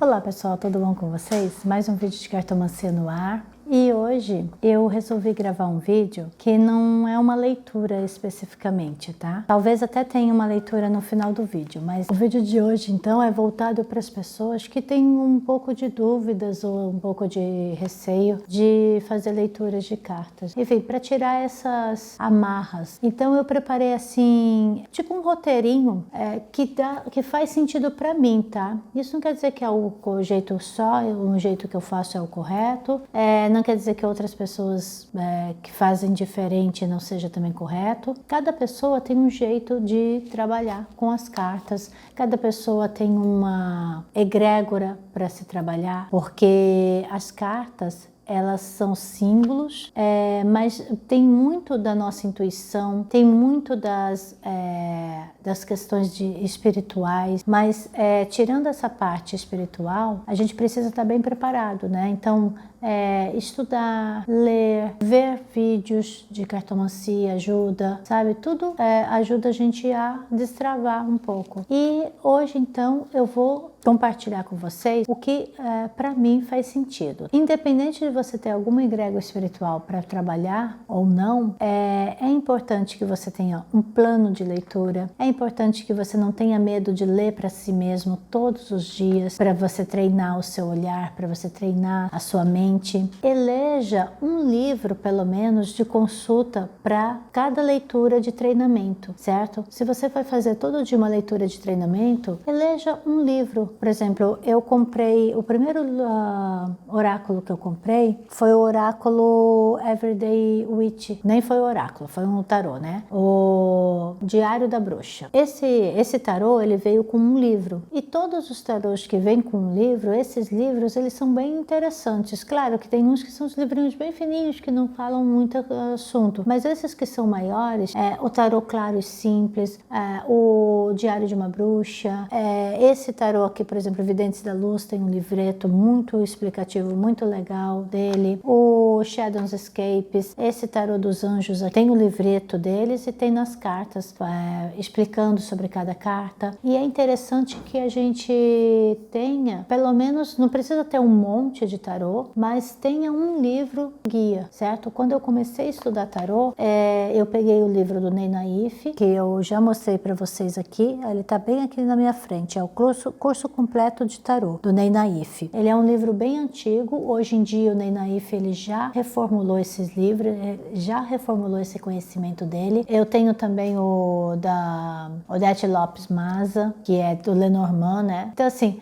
Olá pessoal, tudo bom com vocês? Mais um vídeo de cartomancia no ar. E hoje eu resolvi gravar um vídeo que não é uma leitura especificamente, tá? Talvez até tenha uma leitura no final do vídeo, mas o vídeo de hoje então é voltado para as pessoas que têm um pouco de dúvidas ou um pouco de receio de fazer leituras de cartas. Enfim, para tirar essas amarras. Então eu preparei assim, tipo um roteirinho que faz sentido para mim, tá? Isso não quer dizer que é o jeito só, o jeito que eu faço é o correto. Não quer dizer que outras pessoas que fazem diferente não seja também correto. Cada pessoa tem um jeito de trabalhar com as cartas. Cada pessoa tem uma egrégora para se trabalhar, porque as cartas elas são símbolos, mas tem muito da nossa intuição, tem muito das questões espirituais, mas tirando essa parte espiritual, a gente precisa estar bem preparado, né? Então, estudar, ler, ver vídeos de cartomancia ajuda, sabe? Tudo ajuda a gente a destravar um pouco. E hoje, então, eu vou compartilhar com vocês o que para mim faz sentido. Independente de você ter alguma egrégora espiritual para trabalhar ou não, é importante que você tenha um plano de leitura, é importante que você não tenha medo de ler para si mesmo todos os dias, para você treinar o seu olhar, para você treinar a sua mente. Eleja um livro, pelo menos, de consulta para cada leitura de treinamento, certo? Se você vai fazer todo dia uma leitura de treinamento, eleja um livro. Por exemplo, eu comprei, o primeiro oráculo que eu comprei foi o oráculo Everyday Witch. Nem foi o oráculo, foi um tarô, né? O Diário da Bruxa. Esse tarô, ele veio com um livro. E todos os tarôs que vêm com um livro, esses livros, eles são bem interessantes. Claro que tem uns que são os livrinhos bem fininhos, que não falam muito assunto. Mas esses que são maiores, o tarô claro e simples, o Diário de uma Bruxa, esse tarô aqui, por exemplo, Videntes da Luz, tem um livreto muito explicativo, muito legal dele. O Shadows Escapes, esse tarô dos anjos, tem o livreto deles e tem nas cartas, explicando sobre cada carta. E é interessante que a gente tenha, pelo menos, não precisa ter um monte de tarô, mas tenha um livro guia, certo? Quando eu comecei a estudar tarô, eu peguei o livro do Ney Naif, que eu já mostrei para vocês aqui, ele tá bem aqui na minha frente, é o curso completo de tarô, do Ney Naif. Ele é um livro bem antigo, hoje em dia o Ney Naif ele já reformulou esses livros, já reformulou esse conhecimento dele. Eu tenho também o da Odete Lopes Maza, que é do Lenormand, né? Então assim,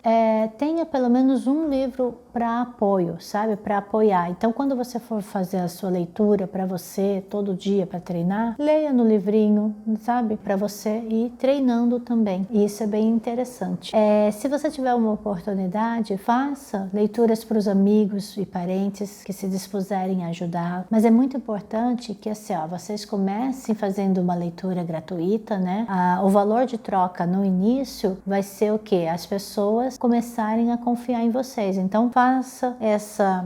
tenha pelo menos um livro para apoio, sabe? Para apoiar. Então quando você for fazer a sua leitura para você, todo dia para treinar, leia no livrinho, sabe? Para você ir treinando também. E isso é bem interessante. Se você tiver uma oportunidade, faça leituras para os amigos e parentes que se dispuserem a ajudar. Mas é muito importante que assim, vocês comecem fazendo uma leitura gratuita, né? O valor de troca no início vai ser o quê? As pessoas começarem a confiar em vocês. Então faça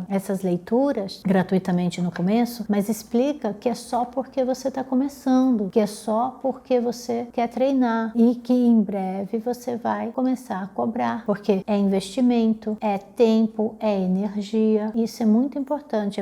essas leituras gratuitamente no começo, mas explica que é só porque você está começando, que é só porque você quer treinar e que em breve você vai começar a cobrar, porque é investimento, é tempo, é energia. Isso é muito importante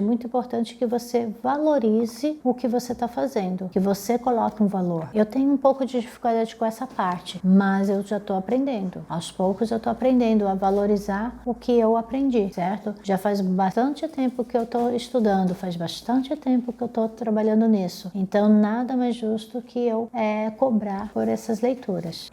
que você valorize o que você está fazendo, que você coloque um valor. Eu tenho um pouco de dificuldade com essa parte, mas eu já estou aprendendo. Aos poucos eu estou aprendendo a valorizar o que eu aprendi, certo? Já faz bastante tempo que eu estou estudando, faz bastante tempo que eu estou trabalhando nisso. Então nada mais justo que eu cobrar por essas leituras.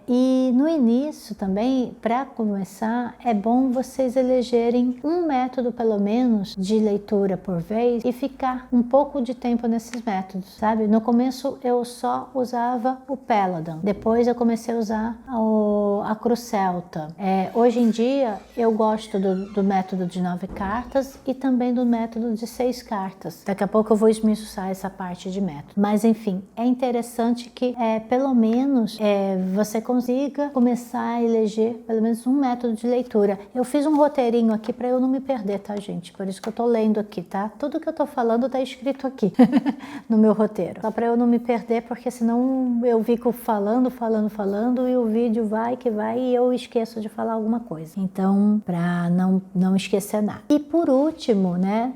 E no início também, para começar, é bom vocês elegerem um método pelo menos de leitura por vez e ficar um pouco de tempo nesses métodos, sabe? No começo eu só usava o Peladan, depois eu comecei a usar a Cruz Celta. Hoje em dia eu gosto do do método de 9 cartas e também do método de 6 cartas. Daqui a pouco eu vou esmiuçar essa parte de método. Mas enfim, é interessante que pelo menos você consiga começar a eleger pelo menos um método de leitura. Eu fiz um roteirinho aqui para eu não me perder, tá, gente? Por isso que eu tô lendo aqui, tá? Tudo que eu tô falando tá escrito aqui no meu roteiro. Só para eu não me perder, porque senão eu fico falando e o vídeo vai que vai e eu esqueço de falar alguma coisa. Então, para não esquecer nada. E por último, né,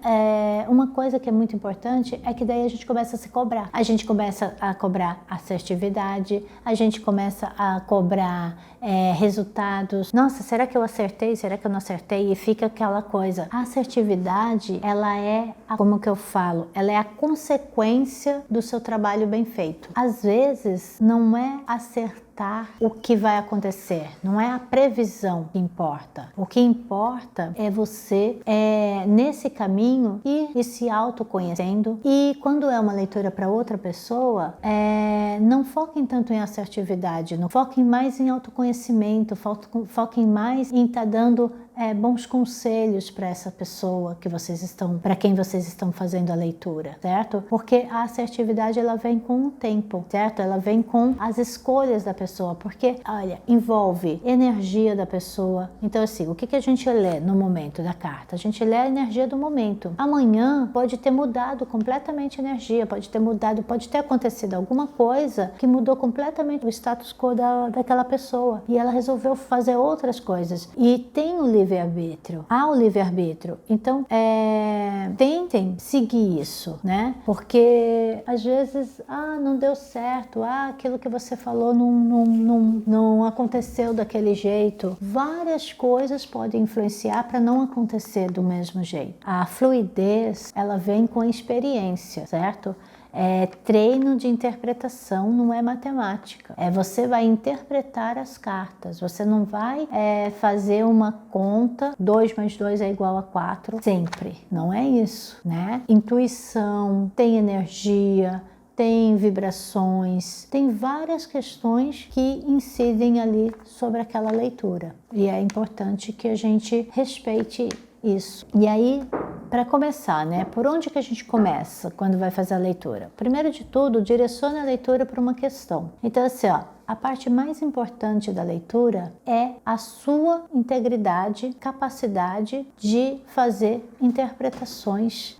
uma coisa que é muito importante é que daí a gente começa a se cobrar. A gente começa a cobrar assertividade, a gente começa a cobrar resultados. Nossa, será que eu acertei? Será que eu não acertei? E fica aquela coisa. A assertividade, ela como que eu falo? Ela é a consequência do seu trabalho bem feito. Às vezes, não é acertar o que vai acontecer, não é a previsão que importa. O que importa é você, nesse caminho, ir se autoconhecendo. E quando é uma leitura para outra pessoa, não foquem tanto em assertividade, não foquem mais em autoconhecimento, foquem mais em estar dando bons conselhos para essa pessoa para quem vocês estão fazendo a leitura, certo? Porque a assertividade, ela vem com o tempo, certo? Ela vem com as escolhas da pessoa, porque, olha, envolve energia da pessoa. Então, assim, o que a gente lê no momento da carta? A gente lê a energia do momento. Amanhã pode ter mudado completamente a energia, pode ter acontecido alguma coisa que mudou completamente o status quo daquela pessoa e ela resolveu fazer outras coisas. E tem o livre-arbítrio. Há o livre-arbítrio. Então, tentem seguir isso, né? Porque às vezes, não deu certo, aquilo que você falou não aconteceu daquele jeito. Várias coisas podem influenciar para não acontecer do mesmo jeito. A fluidez, ela vem com a experiência, certo? Treino de interpretação, não é matemática. Você vai interpretar as cartas. Você não vai fazer uma conta, 2 mais 2 é igual a 4, sempre. Não é isso, né? Intuição, tem energia, tem vibrações, tem várias questões que incidem ali sobre aquela leitura. E é importante que a gente respeite isso. E aí, para começar, né? Por onde que a gente começa quando vai fazer a leitura? Primeiro de tudo, direcione a leitura para uma questão. Então, assim, a parte mais importante da leitura é a sua integridade, capacidade de fazer interpretações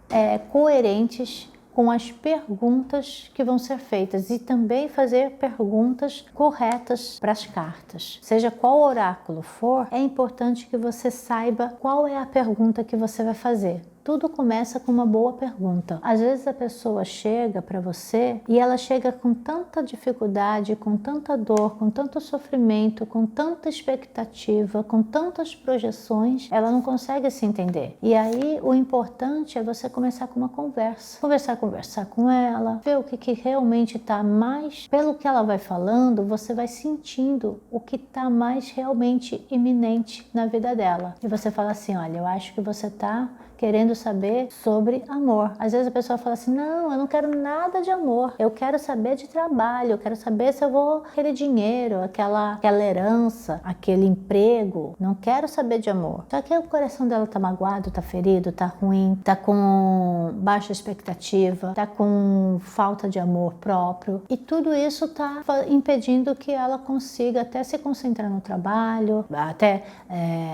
coerentes com as perguntas que vão ser feitas e também fazer perguntas corretas para as cartas. Seja qual oráculo for, é importante que você saiba qual é a pergunta que você vai fazer. Tudo começa com uma boa pergunta. Às vezes a pessoa chega para você e ela chega com tanta dificuldade, com tanta dor, com tanto sofrimento, com tanta expectativa, com tantas projeções, ela não consegue se entender. E aí o importante é você começar com uma conversa. Conversar com ela, ver o que realmente está mais... Pelo que ela vai falando, você vai sentindo o que está mais realmente iminente na vida dela. E você fala assim, olha, eu acho que você está querendo saber sobre amor. Às vezes a pessoa fala assim, não, eu não quero nada de amor, eu quero saber de trabalho, eu quero saber se eu vou aquele dinheiro, aquela herança, aquele emprego, não quero saber de amor. Só que o coração dela tá magoado, tá ferido, tá ruim, tá com baixa expectativa, tá com falta de amor próprio e tudo isso tá impedindo que ela consiga até se concentrar no trabalho, até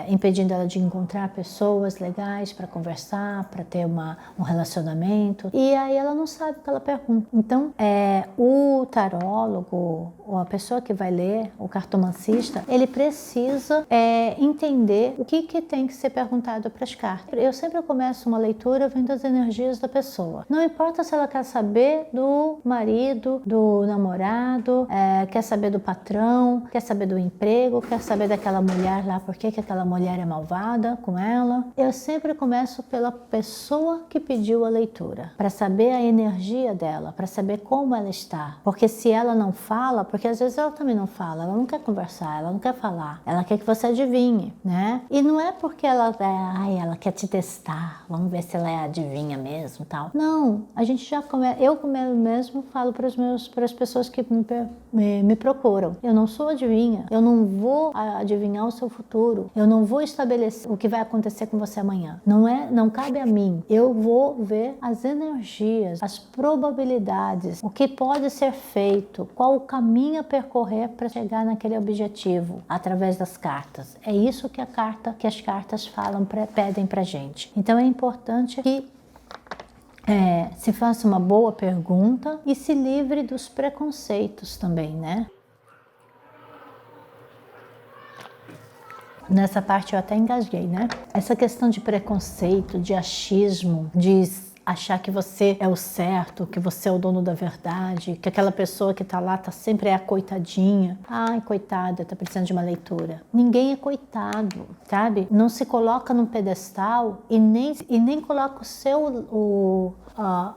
impedindo ela de encontrar pessoas legais para conversar, para ter um relacionamento, e aí ela não sabe o que ela pergunta. Então, o tarólogo, ou a pessoa que vai ler, o cartomancista, ele precisa entender o que tem que ser perguntado para as cartas. Eu sempre começo uma leitura vendo as energias da pessoa. Não importa se ela quer saber do marido, do namorado, quer saber do patrão, quer saber do emprego, quer saber daquela mulher lá, por que aquela mulher é malvada com ela. Eu sempre começo pela pessoa que pediu a leitura, para saber a energia dela, para saber como ela está. Porque se ela não fala, porque às vezes ela também não fala, ela não quer conversar, ela não quer falar, ela quer que você adivinhe, né? E não é porque ela ela quer te testar, vamos ver se ela é adivinha mesmo, tal. Não, a gente já eu mesmo falo para as pessoas que me procuram. Eu não sou adivinha, eu não vou adivinhar o seu futuro, eu não vou estabelecer o que vai acontecer com você amanhã. Não cabe a mim. Eu vou ver as energias, as probabilidades, o que pode ser feito, qual o caminho a percorrer para chegar naquele objetivo através das cartas. É isso que as cartas falam, pedem pra gente. Então é importante que se faça uma boa pergunta e se livre dos preconceitos também, né? Nessa parte eu até engasguei, né? Essa questão de preconceito, de achismo, de achar que você é o certo, que você é o dono da verdade, que aquela pessoa que tá lá sempre a coitadinha. Ai, coitada, tá precisando de uma leitura. Ninguém é coitado, sabe? Não se coloca num pedestal e nem coloca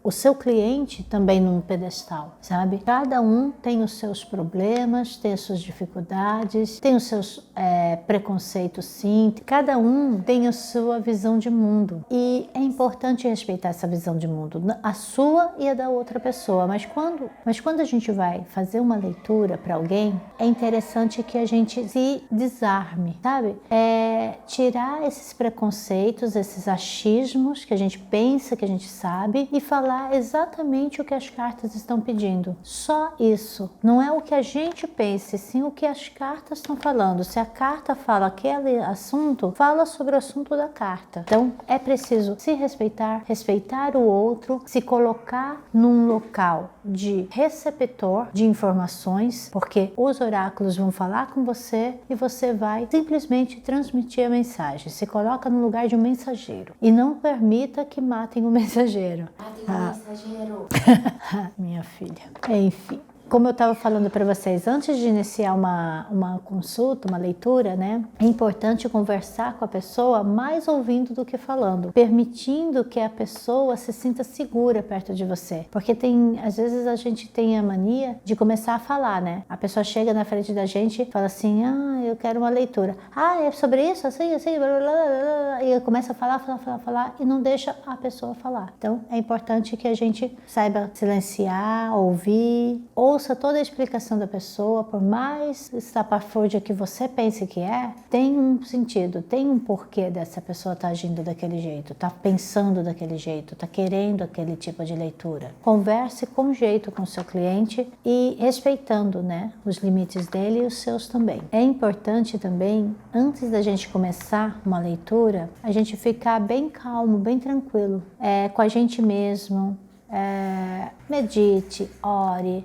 o seu cliente também num pedestal, sabe? Cada um tem os seus problemas, tem as suas dificuldades, tem os seus preconceitos, sim. Cada um tem a sua visão de mundo e é importante respeitar essa visão de mundo, a sua e a da outra pessoa. Mas quando a gente vai fazer uma leitura para alguém, é interessante que a gente se desarme, sabe? Tirar esses preconceitos, esses achismos que a gente pensa, que a gente sabe, e falar exatamente o que as cartas estão pedindo. Só isso. Não é o que a gente pensa, sim o que as cartas estão falando. Se a carta fala aquele assunto, fala sobre o assunto da carta. Então, é preciso se respeitar, respeitar o outro, se colocar num local de receptor de informações, porque os oráculos vão falar com você e você vai simplesmente transmitir a mensagem. Se coloca no lugar de um mensageiro e não permita que matem o mensageiro. Mensageiro. Minha filha. Enfim. Como eu estava falando para vocês, antes de iniciar uma consulta, uma leitura, né? É importante conversar com a pessoa mais ouvindo do que falando, permitindo que a pessoa se sinta segura perto de você. Porque às vezes a gente tem a mania de começar a falar, né? A pessoa chega na frente da gente e fala assim, eu quero uma leitura. É sobre isso, assim, blá, blá, blá, e começa a falar e não deixa a pessoa falar. Então, é importante que a gente saiba silenciar, ouvir, ouça toda a explicação da pessoa, por mais estapafúrdia que você pense que tem um sentido, tem um porquê dessa pessoa estar agindo daquele jeito, tá pensando daquele jeito, tá querendo aquele tipo de leitura. Converse com jeito com o seu cliente e respeitando, né, os limites dele e os seus também. É importante também, antes da gente começar uma leitura, a gente ficar bem calmo, bem tranquilo, com a gente mesmo, medite, ore,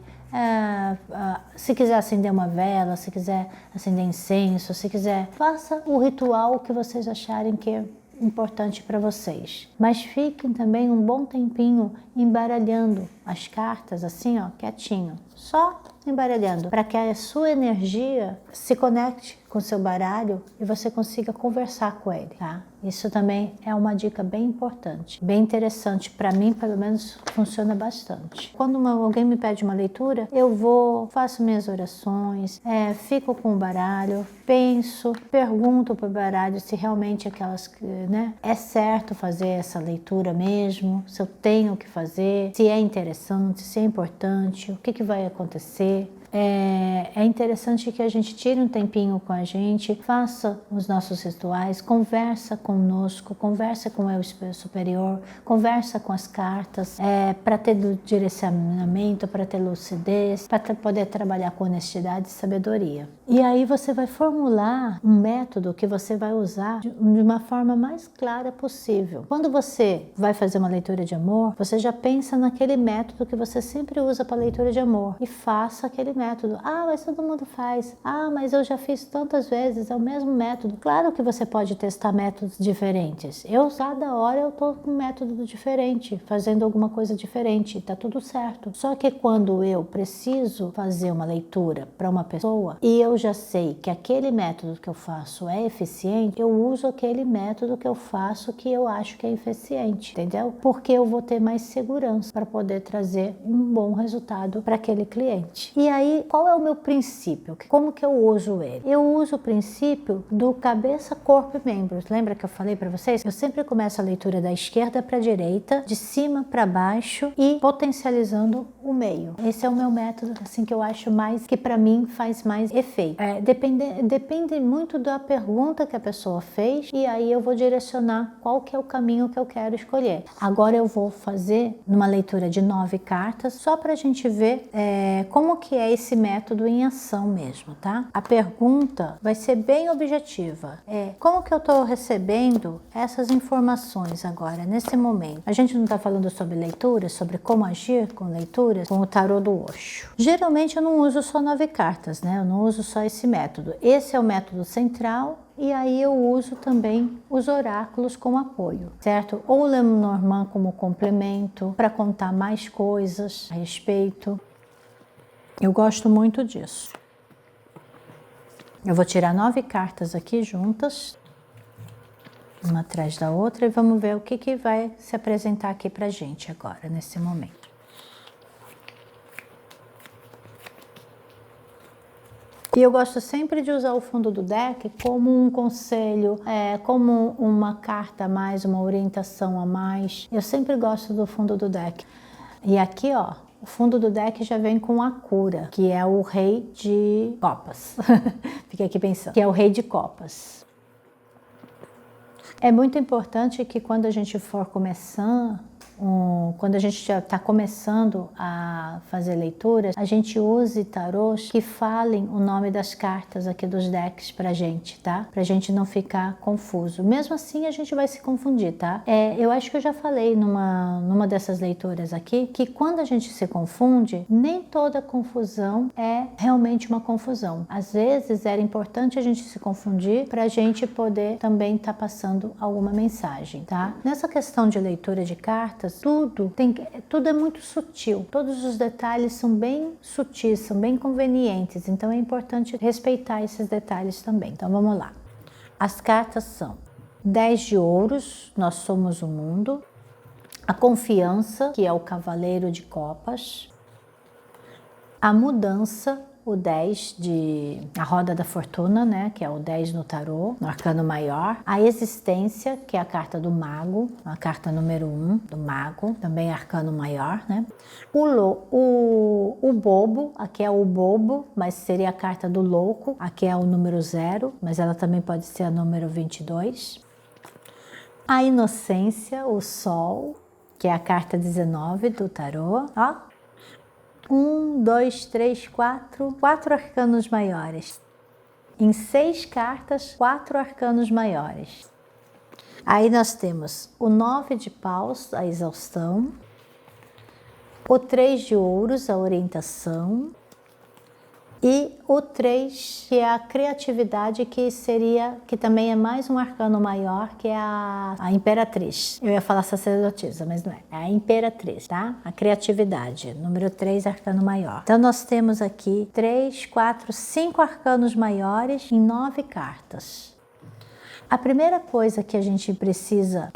se quiser acender uma vela, se quiser acender incenso, se quiser, faça o ritual que vocês acharem que é importante para vocês. Mas fiquem também um bom tempinho embaralhando as cartas, assim, quietinho, só embaralhando, para que a sua energia se conecte com o seu baralho e você consiga conversar com ele, tá? Isso também é uma dica bem importante, bem interessante. Para mim, pelo menos, funciona bastante. Quando alguém me pede uma leitura, faço minhas orações, fico com o baralho, penso, pergunto para o baralho se realmente é certo fazer essa leitura mesmo, se eu tenho que fazer, se é interessante, se é importante, o que vai acontecer. É interessante que a gente tire um tempinho com a gente, faça os nossos rituais, conversa conosco, conversa com o eu superior, conversa com as cartas, para ter direcionamento, para ter lucidez, para poder trabalhar com honestidade e sabedoria. E aí você vai formular um método que você vai usar de uma forma mais clara possível. Quando você vai fazer uma leitura de amor, você já pensa naquele método que você sempre usa para leitura de amor e faça aquele método. método. Ah, mas todo mundo faz. Ah, mas eu já fiz tantas vezes, é o mesmo método. Claro que você pode testar métodos diferentes. Cada hora eu tô com um método diferente, fazendo alguma coisa diferente, tá tudo certo. Só que quando eu preciso fazer uma leitura para uma pessoa e eu já sei que aquele método que eu faço é eficiente, eu uso aquele método que eu faço que eu acho que é eficiente, entendeu? Porque eu vou ter mais segurança para poder trazer um bom resultado para aquele cliente. E aí, qual é o meu princípio? Como que eu uso ele? Eu uso o princípio do cabeça, corpo e membros. Lembra que eu falei para vocês? Eu sempre começo a leitura da esquerda para a direita, de cima para baixo e potencializando o meio. Esse é o meu método, assim, que eu acho mais, que para mim faz mais efeito. Depende muito da pergunta que a pessoa fez e aí eu vou direcionar qual que é o caminho que eu quero escolher. Agora eu vou fazer numa leitura de 9 cartas, só para a gente ver como que é esse método em ação mesmo, tá? A pergunta vai ser bem objetiva. Como que eu estou recebendo essas informações agora, nesse momento? A gente não está falando sobre leituras, sobre como agir com leituras, com o tarô do Osho. Geralmente eu não uso só 9 cartas, né? Eu não uso só esse método. Esse é o método central. E aí eu uso também os oráculos como apoio, certo? Ou o Lenormand como complemento para contar mais coisas a respeito. Eu gosto muito disso. Eu vou tirar 9 cartas aqui juntas, uma atrás da outra, e vamos ver o que vai se apresentar aqui pra gente agora, nesse momento. E eu gosto sempre de usar o fundo do deck como um conselho, como uma carta a mais, uma orientação a mais. Eu sempre gosto do fundo do deck. E aqui, ó, o fundo do deck já vem com a cura, que é o rei de copas. Fiquei aqui pensando. Que é o rei de copas. É muito importante que quando a gente for começando, quando a gente já está começando a fazer leituras, a gente use tarôs que falem o nome das cartas aqui dos decks pra gente, tá? Pra gente não ficar confuso. Mesmo assim, a gente vai se confundir, tá? Eu acho que eu já falei numa dessas leituras aqui, que quando a gente se confunde, nem toda confusão é realmente uma confusão. Às vezes, era importante a gente se confundir pra gente poder também estar passando alguma mensagem, tá? Nessa questão de leitura de cartas, tudo é muito sutil, todos os detalhes são bem sutis, são bem convenientes, então é importante respeitar esses detalhes também. Então vamos lá. As cartas são 10 de ouros, nós somos o mundo, a confiança, que é o cavaleiro de copas, a mudança, o 10 a roda da fortuna, né, que é o 10 no tarô, no arcano maior, a existência, que é a carta do mago, a carta número 1 do mago, também arcano maior, né, o bobo, aqui é o bobo, mas seria a carta do louco, aqui é o número 0, mas ela também pode ser a número 22, a inocência, o sol, que é a carta 19 do tarô, ó. 1, 2, 3, 4 arcanos maiores. Em 6 cartas, 4 arcanos maiores. Aí nós temos o 9 de paus, a exaustão, o 3 de ouros, a orientação, e o 3, que é a criatividade, que também é mais um arcano maior, que é a imperatriz. Eu ia falar sacerdotisa, mas não é. É a imperatriz, tá? A criatividade. Número 3, arcano maior. Então nós temos aqui 3, 4, 5 arcanos maiores em 9 cartas. A primeira coisa que a gente precisa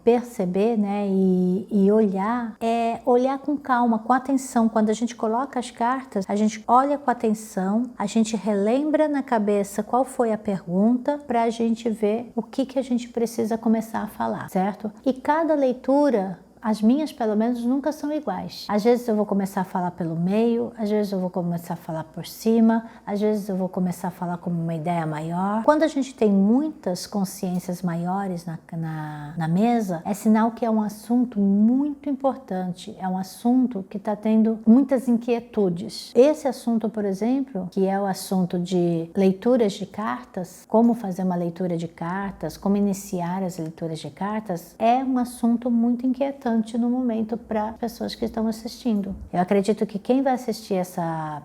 perceber, né, e olhar, é olhar com calma, com atenção. Quando a gente coloca as cartas, a gente olha com atenção, a gente relembra na cabeça qual foi a pergunta para a gente ver o que a gente precisa começar a falar, certo? E cada leitura, as minhas pelo menos, nunca são iguais. Às vezes eu vou começar a falar pelo meio, às vezes eu vou começar a falar por cima, às vezes eu vou começar a falar como uma ideia maior. Quando a gente tem muitas consciências maiores na mesa, é sinal que é um assunto muito importante, é um assunto que está tendo muitas inquietudes. Esse assunto, por exemplo, que é o assunto de leituras de cartas, como fazer uma leitura de cartas, como iniciar as leituras de cartas, é um assunto muito inquietante importante no momento para pessoas que estão assistindo. Eu acredito que quem vai assistir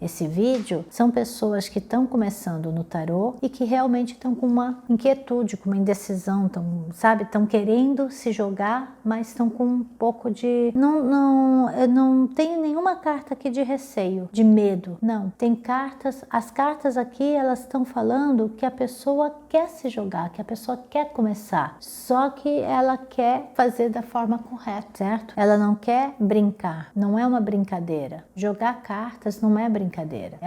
esse vídeo são pessoas que estão começando no tarô e que realmente estão com uma inquietude, com uma indecisão, estão querendo se jogar, mas estão com um pouco de... Eu não tenho nenhuma carta aqui de receio, de medo, não. Tem cartas, as cartas aqui, elas estão falando que a pessoa quer se jogar, que a pessoa quer começar, só que ela quer fazer da forma correta, certo? Ela não quer brincar, não é uma brincadeira. Jogar cartas não é brincadeira,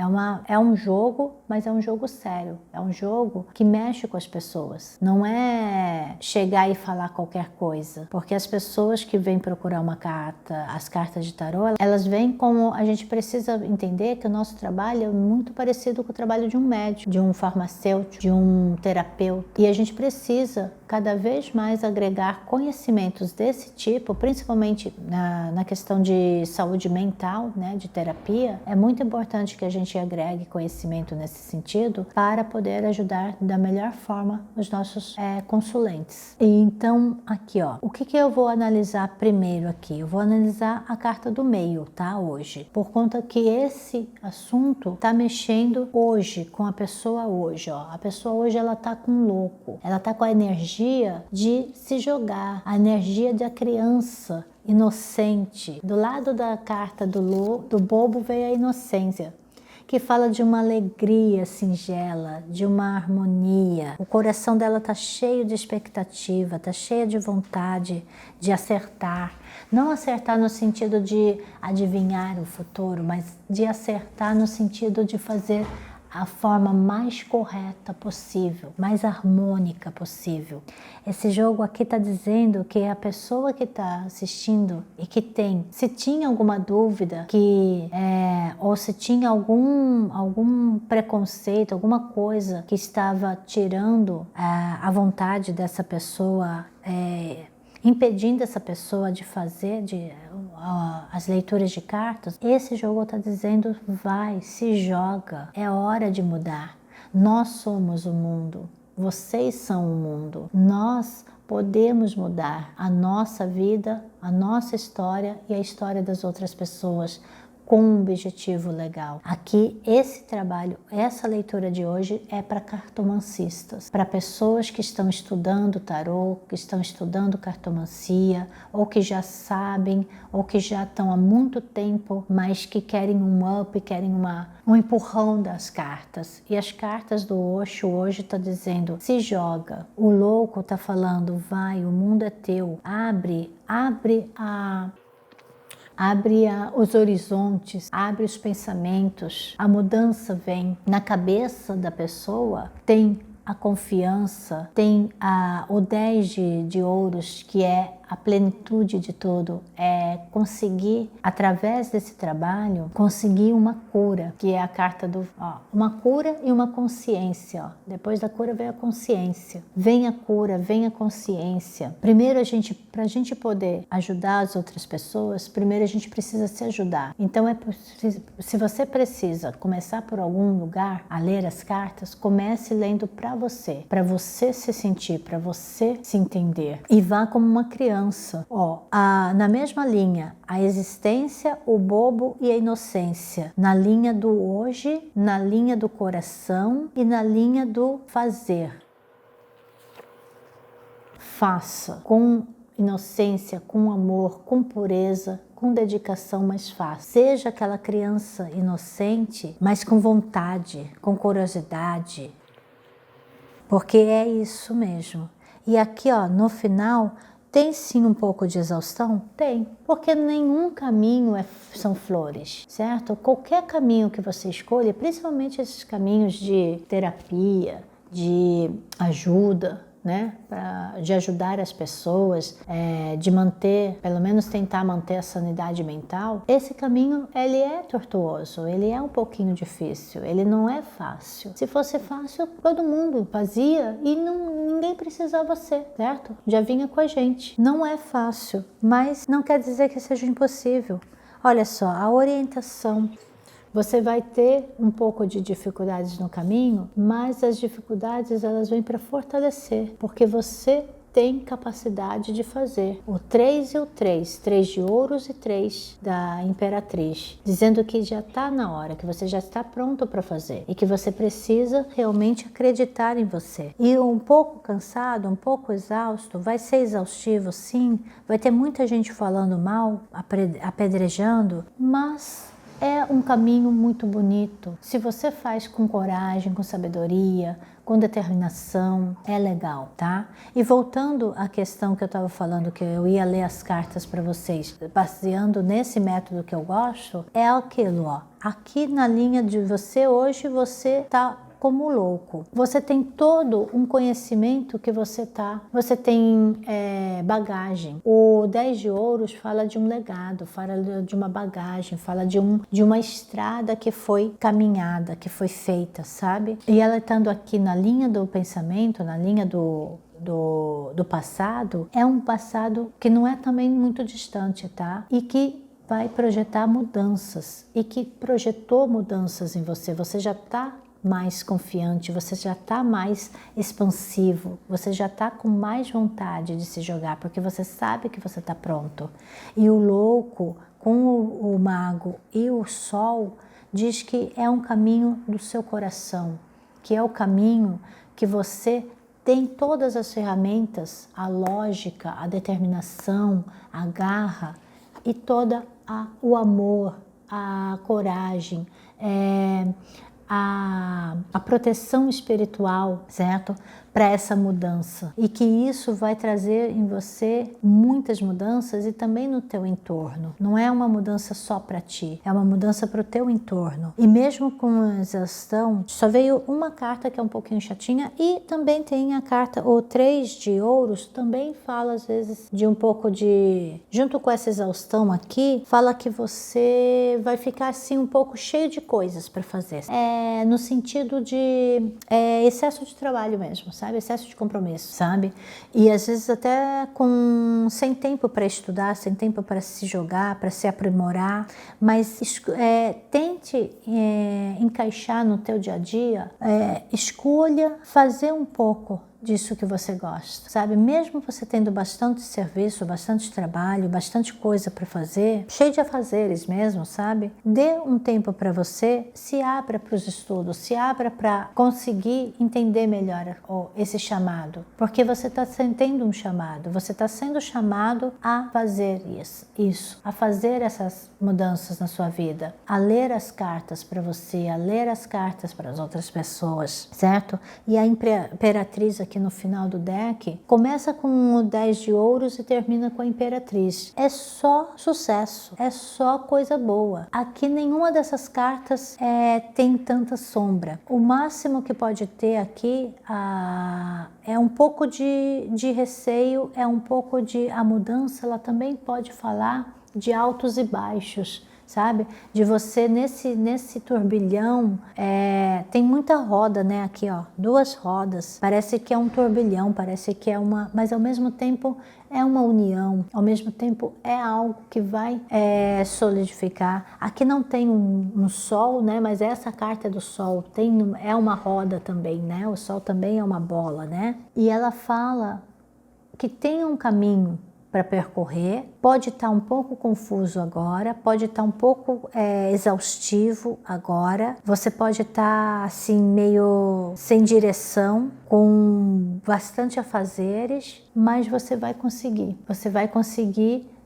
é um jogo, mas é um jogo sério, é um jogo que mexe com as pessoas, não é chegar e falar qualquer coisa, porque as pessoas que vêm procurar uma carta, as cartas de tarô, elas vêm como a gente precisa entender que o nosso trabalho é muito parecido com o trabalho de um médico, de um farmacêutico, de um terapeuta, e a gente precisa cada vez mais agregar conhecimentos desse tipo, principalmente na questão de saúde mental, né, de terapia. É muito importante que a gente agregue conhecimento nesse sentido para poder ajudar da melhor forma os nossos consulentes. E então, aqui, ó, o que eu vou analisar primeiro aqui? Eu vou analisar a carta do meio, tá? Hoje. Por conta que esse assunto tá mexendo hoje, com a pessoa hoje, ó. A pessoa hoje, ela tá com louco. Ela tá com a energia de se jogar, a energia da criança inocente. Do lado da carta do bobo veio a inocência, que fala de uma alegria singela, de uma harmonia. O coração dela tá cheio de expectativa, tá cheio de vontade de acertar. Não acertar no sentido de adivinhar o futuro, mas de acertar no sentido de fazer a forma mais correta possível, mais harmônica possível. Esse jogo aqui está dizendo que a pessoa que está assistindo e que se tinha alguma dúvida, ou se tinha algum preconceito, alguma coisa que estava tirando a vontade dessa pessoa, impedindo essa pessoa de fazer as leituras de cartas, esse jogo está dizendo: vai, se joga, é hora de mudar. Nós somos o mundo, vocês são o mundo, nós podemos mudar a nossa vida, a nossa história e a história das outras pessoas com um objetivo legal. Aqui, esse trabalho, essa leitura de hoje é para cartomancistas, para pessoas que estão estudando tarô, que estão estudando cartomancia, ou que já sabem, ou que já estão há muito tempo, mas que querem um up, querem um empurrão das cartas. E as cartas do Osho hoje está dizendo: se joga. O louco está falando: vai, o mundo é teu, abre os horizontes, abre os pensamentos, a mudança vem. Na cabeça da pessoa tem a confiança, tem o 10 de ouros, que é a plenitude de tudo, é conseguir, através desse trabalho, conseguir uma cura, que é a carta uma cura e uma consciência. Depois da cura vem a consciência. Vem a cura, vem a consciência. Primeiro, para a gente poder ajudar as outras pessoas, primeiro a gente precisa se ajudar. Então, se você precisa começar por algum lugar a ler as cartas, comece lendo para você se sentir, para você se entender. E vá como uma criança. Na mesma linha, a existência, o bobo e a inocência. Na linha do hoje, na linha do coração e na linha do fazer. Faça com inocência, com amor, com pureza, com dedicação, mas faça. Seja aquela criança inocente, mas com vontade, com curiosidade. Porque é isso mesmo. E aqui, no final, tem sim um pouco de exaustão? Tem, porque nenhum caminho são flores, certo? Qualquer caminho que você escolha, principalmente esses caminhos de terapia, de ajuda, né? De ajudar as pessoas, de manter, pelo menos tentar manter a sanidade mental, esse caminho, ele é tortuoso, ele é um pouquinho difícil, ele não é fácil. Se fosse fácil, todo mundo fazia e ninguém precisava ser, certo? Já vinha com a gente. Não é fácil, mas não quer dizer que seja impossível. Olha só, a orientação. Você vai ter um pouco de dificuldades no caminho, mas as dificuldades, elas vêm para fortalecer, porque você tem capacidade de fazer. O 3 e o 3, 3 de ouros e 3 da Imperatriz, dizendo que já está na hora, que você já está pronto para fazer e que você precisa realmente acreditar em você. E um pouco cansado, um pouco exausto, vai ser exaustivo sim, vai ter muita gente falando mal, apedrejando, mas é um caminho muito bonito. Se você faz com coragem, com sabedoria, com determinação, é legal, tá? E voltando à questão que eu estava falando, que eu ia ler as cartas para vocês, baseando nesse método que eu gosto, é aquilo, ó. Aqui na linha de você hoje, você tá como louco. Você tem todo um conhecimento que você tem bagagem. O 10 de ouros fala de um legado, fala de uma bagagem, fala de uma estrada que foi caminhada, que foi feita, sabe? E ela estando aqui na linha do pensamento, na linha do passado, é um passado que não é também muito distante, tá? E que vai projetar mudanças, e que projetou mudanças em você. Você já está mais confiante, você já está mais expansivo, você já está com mais vontade de se jogar, porque você sabe que você está pronto. E o louco, com o mago e o sol, diz que é um caminho do seu coração, que é o caminho que você tem todas as ferramentas, a lógica, a determinação, a garra e toda o amor, a coragem, a proteção espiritual, certo? Para essa mudança. E que isso vai trazer em você muitas mudanças e também no teu entorno. Não é uma mudança só para ti, é uma mudança para o teu entorno. E mesmo com a exaustão, só veio uma carta que é um pouquinho chatinha, e também tem a carta, o 3 de ouros, também fala às vezes de um pouco de... Junto com essa exaustão aqui, fala que você vai ficar assim um pouco cheio de coisas para fazer. No sentido de excesso de trabalho mesmo, sabe? Excesso de compromisso, sabe? E às vezes até sem tempo para estudar, sem tempo para se jogar, para se aprimorar, mas tente encaixar no teu dia a dia, escolha fazer um pouco disso que você gosta, sabe? Mesmo você tendo bastante serviço, bastante trabalho, bastante coisa para fazer, cheio de afazeres mesmo, sabe? Dê um tempo para você, se abra para os estudos, se abra para conseguir entender melhor esse chamado, porque você está tendo um chamado, você está sendo chamado a fazer isso, a fazer essas mudanças na sua vida, a ler as cartas para você, a ler as cartas para as outras pessoas, certo? E a Imperatriz aqui no final do deck começa com o 10 de ouros e termina com a Imperatriz. É só sucesso, é só coisa boa. Aqui nenhuma dessas cartas tem tanta sombra. O máximo que pode ter aqui é um pouco de receio, é um pouco de... A mudança, ela também pode falar de altos e baixos, sabe? De você nesse turbilhão, tem muita roda, né? Aqui, ó, 2 rodas. Parece que é um turbilhão, parece que é mas ao mesmo tempo é uma união, ao mesmo tempo é algo que vai solidificar. Aqui não tem um sol, né? Mas essa carta é do sol, é uma roda também, né? O sol também é uma bola, né? E ela fala que tem um caminho para percorrer, pode estar um pouco confuso agora, pode estar um pouco exaustivo agora, você pode estar assim meio sem direção, com bastante afazeres, mas você vai conseguir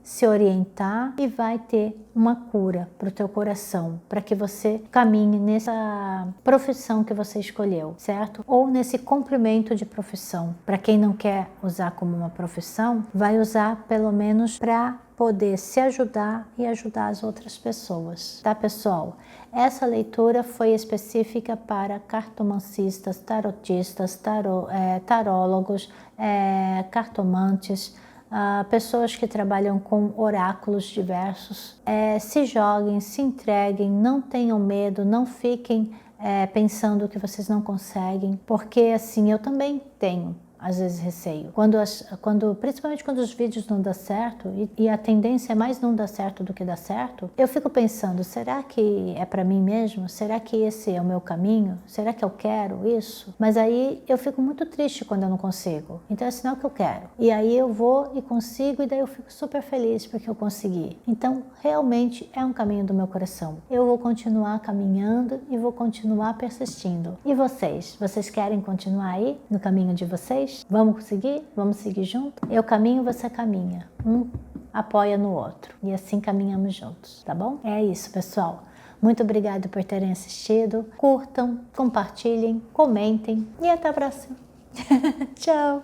se orientar e vai ter uma cura para o teu coração, para que você caminhe nessa profissão que você escolheu, certo? Ou nesse complemento de profissão. Para quem não quer usar como uma profissão, vai usar pelo menos para poder se ajudar e ajudar as outras pessoas, tá, pessoal? Essa leitura foi específica para cartomancistas, tarotistas, tarólogos, cartomantes, pessoas que trabalham com oráculos diversos. Se joguem, se entreguem, não tenham medo, não fiquem pensando que vocês não conseguem, porque assim, eu também tenho às vezes, receio. Principalmente quando os vídeos não dão certo, e a tendência é mais não dar certo do que dar certo, eu fico pensando, será que é para mim mesmo? Será que esse é o meu caminho? Será que eu quero isso? Mas aí eu fico muito triste quando eu não consigo. Então é sinal que eu quero. E aí eu vou e consigo, e daí eu fico super feliz porque eu consegui. Então, realmente é um caminho do meu coração. Eu vou continuar caminhando e vou continuar persistindo. E vocês? Vocês querem continuar aí no caminho de vocês? Vamos conseguir? Vamos seguir junto? Eu caminho, você caminha. Um apoia no outro. E assim caminhamos juntos, tá bom? É isso, pessoal. Muito obrigada por terem assistido. Curtam, compartilhem, comentem e até a próxima. Tchau!